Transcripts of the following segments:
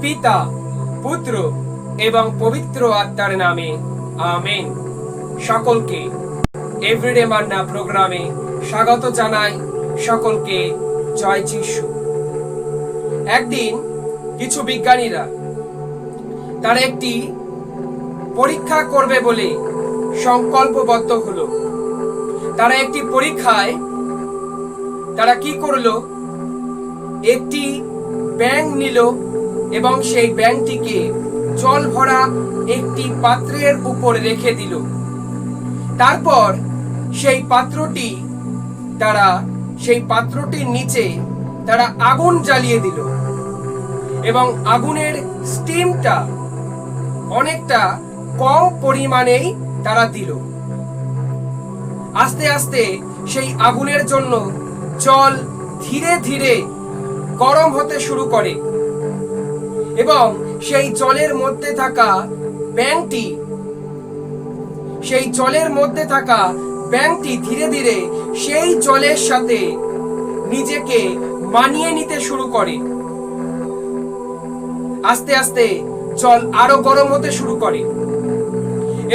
পিতা, পুত্র এবং পবিত্র আত্মার নামে আমেন। সকলকে এভরিডে মান্না প্রোগ্রামে স্বাগত জানাই। সকলকে জয় যিশু। একদিন কিছু বিজ্ঞানীরা তারা একটি পরীক্ষা করবে বলে সংকল্পবদ্ধ হলো। তারা একটি পরীক্ষায় তারা কি করলো, একটি ব্যাঙ নিল এবং সেই ব্যাঙটিকে জল ভরা একটি পাত্রের উপর রেখে দিল। তারপর সেই পাত্রটির নিচে তারা আগুন জ্বালিয়ে দিল এবং আগুনের স্টিমটা অনেকটা কম পরিমাণেই তারা দিল। আস্তে আস্তে সেই আগুনের জন্য জল ধীরে ধীরে গরম হতে শুরু করে এবং সেই জলের মধ্যে থাকা ব্যাঙটি ধীরে ধীরে সেই জলের সাথে নিজেকে মানিয়ে নিতে শুরু করে। আস্তে আস্তে জল আরো গরম হতে শুরু করে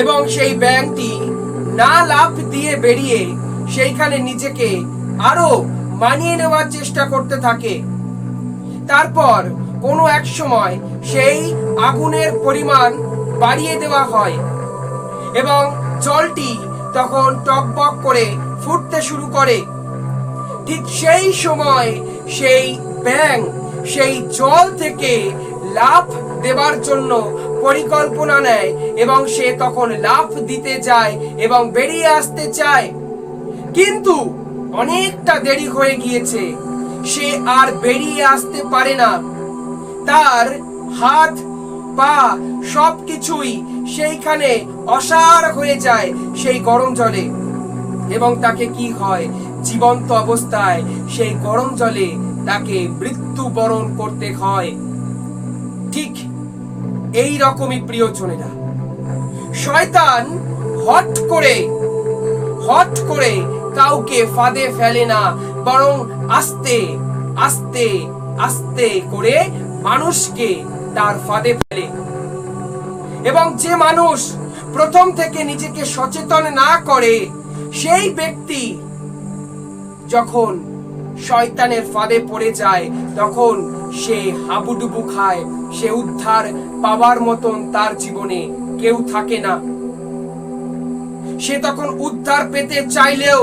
এবং সেই ব্যাঙটি না লাফ দিয়ে বেরিয়ে সেইখানে নিজেকে আরো মানিয়ে নেওয়ার চেষ্টা করতে থাকে। তারপর কোনো এক সময় সেই আগুনের পরিমাণ বাড়িয়ে দেওয়া হয় এবং জলটি তখন টকবক করে ফুটতে শুরু করে। ঠিক সেই সময় সেই ব্যাঙ সেই জল থেকে লাফ দেবার জন্য পরিকল্পনা নেয় এবং সে তখন লাফ দিতে যায় এবং বেরিয়ে আসতে চায়, কিন্তু অনেকটা দেরি হয়ে গিয়েছে। সে আর বেরিয়ে আসতে পারে না। তার হাত পা সবকিছুই সেইখানে অসাড় হয়ে যায় সেই গরম জলে এবং তাকে কি হয়, জীবন্ত অবস্থায় সেই গরম জলে তাকে মৃত্যুবরণ করতে হয়। ঠিক এই রকমই প্রিয়জনেরা, শয়তান হট করে কাউকে ফাঁদে ফেলে না, বরং আস্তে আস্তে আস্তে করে মানুষকে তার ফাঁদে ফেলে। এবং যে মানুষ প্রথম থেকে নিজেকে সচেতন না করে, সেই ব্যক্তি যখন শয়তানের ফাঁদে পড়ে যায় তখন সে হাবুডুবু খায়। সে উদ্ধার পাওয়ার মতন তার জীবনে কেউ থাকে না। সে তখন উদ্ধার পেতে চাইলেও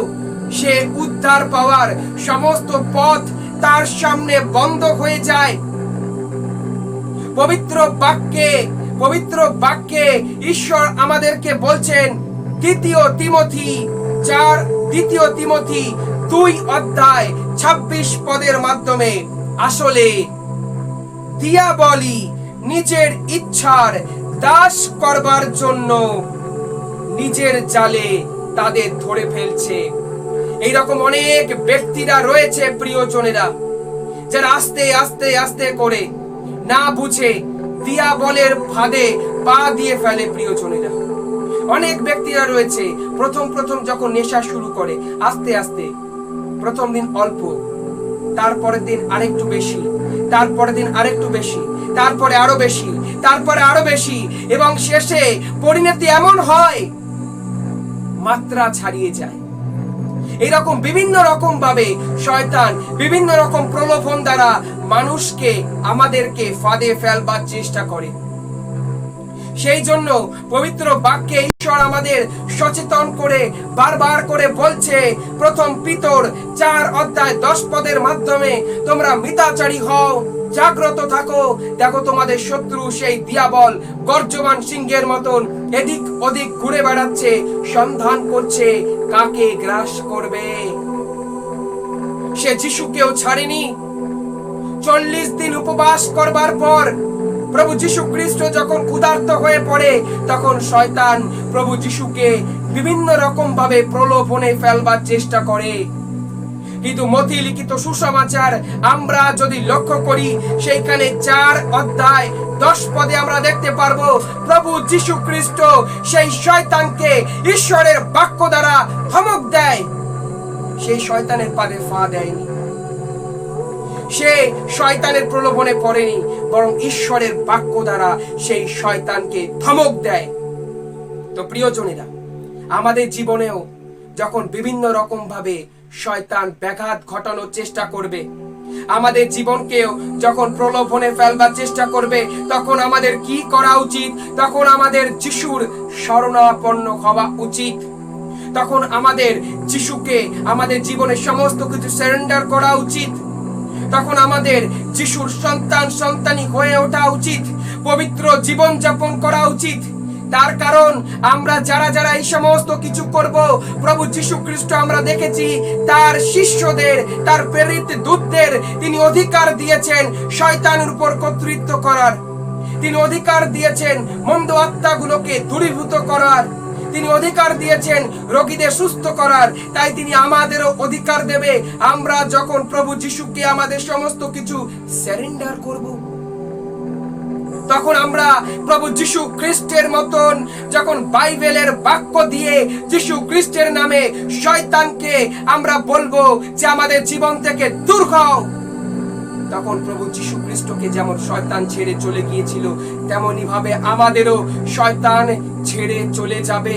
সে উদ্ধার পাওয়ার সমস্ত পথ তার সামনে বন্ধ হয়ে যায়। পবিত্র বাক্যে ঈশ্বর আমাদেরকে বলছেন, দ্বিতীয় তিমোথী 2:26 মাধ্যমে, আসলে দিয়াবলি নিজের ইচ্ছার দাস করবার জন্য নিজের জালে তাদের ধরে ফেলছে। এইরকম অনেক ব্যক্তিরা রয়েছে প্রিয়জনেরা, যারা আস্তে আস্তে আস্তে করে না বুঝে দিয়াবলের ফাঁদে পা দিয়ে ফেলে। প্রিয়জনেরা, অনেক ব্যক্তিরা রয়েছে প্রথম যখন নেশা শুরু করে, আস্তে আস্তে প্রথম দিন অল্প, তারপরের দিন আরেকটু বেশি, তারপরের দিন আরেকটু বেশি, তারপরে আরো বেশি, তারপরে আরো বেশি, এবং শেষে পরিণতি এমন হয় মাত্রা ছাড়িয়ে যায়। এরকম বিভিন্ন রকম ভাবে শয়তান বিভিন্ন রকম প্রলোভন দ্বারা মানুষকে আমাদেরকে ফাঁদে ফেলবার চেষ্টা করে। সেই জন্য পবিত্র বাক্যে ঈশ্বর আমাদের সচেতন করে বারবার করে বলছে, প্রথম পিতর 4:10 মাধ্যমে, তোমরা মিতাচারী হও, জাগ্রত থাকো। দেখো তোমাদের শত্রু সেই দিয়াবল গর্জমান সিংহের মতন এদিক ওদিক ঘুরে বেড়াচ্ছে, সন্ধান করছে কাকে গ্রাস করবে। সে যিশুকেও ছাড়েনি। 40 দিন উপবাস করবার পর প্রভু যীশু খ্রিস্ট যখন ক্ষুধার্ত হয়ে পড়ে, তখন শয়তান প্রভু যীশুকে বিভিন্ন রকম ভাবে প্রলোভনে ফেলবার চেষ্টা করে। কিন্তু মথি লিখিত সুসমাচার আমরা যদি লক্ষ্য করি, সেইখানে 4:10 আমরা দেখতে পারবো প্রভু যীশু খ্রিস্ট সেই শয়তানকে ঈশ্বরের বাক্য দ্বারা ধমক দেয়। সেই শয়তানের পাদে পা দেয়নি। সে শয়তানের প্রলোভনে পড়েনি, বরং ঈশ্বরের বাক্য দ্বারা সেই শয়তানকে ধমক দেয়। তো প্রিয়জনেরা, আমাদের জীবনেও যখন বিভিন্ন রকম ভাবে শয়তান ব্যাঘাত ঘটানোর চেষ্টা করবে, আমাদের জীবনকেও যখন প্রলোভনে ফেলবার চেষ্টা করবে, তখন আমাদের কি করা উচিত? তখন আমাদের যিশুর শরণাপন্ন হওয়া উচিত। তখন আমাদের যিশুকে আমাদের জীবনের সমস্ত কিছু সারেন্ডার করা উচিত। তখন আমাদের যিশুর সন্তানী হয়ে ওঠা উচিত, পবিত্র জীবন যাপন করা উচিত। তার কারণ আমরা যারা এই সমস্ত কিছু করব, প্রভু যীশু খ্রিস্ট আমরা দেখেছি তার শিষ্যদের, তার প্রেরিত দূতদের তিনি অধিকার দিয়েছেন শয়তানের উপর কর্তৃত্ব করার। তিনি অধিকার দিয়েছেন মন্দ আত্মাগুলোকে দূরীভূত করার। তিনি অধিকার দিয়েছেন রোগীদের সুস্থ করার। তাই তিনি আমাদেরও অধিকার দেবে, আমরা যখন প্রভু যিশুকে আমাদের সমস্ত কিছু সারেন্ডার করব। তখন আমরা প্রভু যীশু খ্রিস্টের মতন যখন বাইবেলের বাক্য দিয়ে যীশু খ্রিস্টের নামে শয়তানকে আমরা বলবো যে আমাদের জীবন থেকে দূর হও, তখন প্রভু যীশু খ্রিস্টকে যেমন শয়তান ছেড়ে চলে গিয়েছিল, তেমনি ভাবে আমাদেরও শয়তান ছেড়ে চলে যাবে।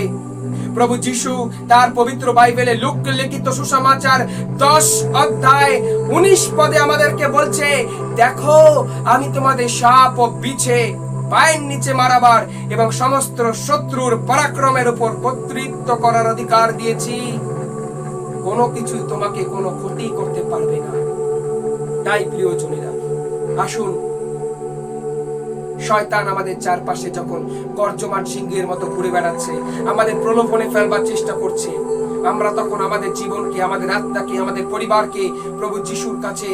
প্রভু যীশু তার পবিত্র বাইবেলে লূক লিখিত সুসমাচার 10 অধ্যায় 19 পদে আমাদেরকে বলছে, দেখো আমি তোমাদের সাপ ও বিছে পায়ের নিচে মারাবার এবং সমস্ত শত্রুর পরাক্রমের উপর কর্তৃত্ব করার অধিকার দিয়েছি, কোনো কিছু তোমাকে কোনো ক্ষতি করতে পারবে না। তাই প্রিয়জনেরা, আসুন শয়তান আমাদের চারপাশে যখন গর্জমান সিংহের মতো ঘুরে বেড়াচ্ছে, আমাদের প্রলোভনে ফেলবার চেষ্টা করছে, আমরা তখন আমাদের জীবনকে, আমাদের আত্মাকে, আমাদের পরিবারকে প্রভু যিশুর কাছে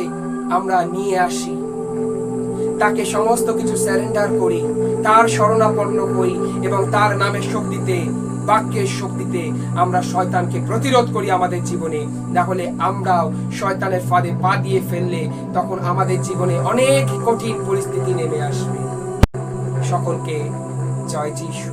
আমরা নিয়ে আসি, তাকে সমস্ত কিছু সারেন্ডার করি, তার শরণাপন্ন হই এবং তার নামের শক্তিতে, বাক্যের শক্তিতে আমরা শয়তানকে প্রতিরোধ করি আমাদের জীবনে। তাহলে আমরাও শয়তানের ফাঁদে পা দিয়ে ফেললে তখন আমাদের জীবনে অনেক কঠিন পরিস্থিতি নেমে আসবে। সকলকে জয় যিশু।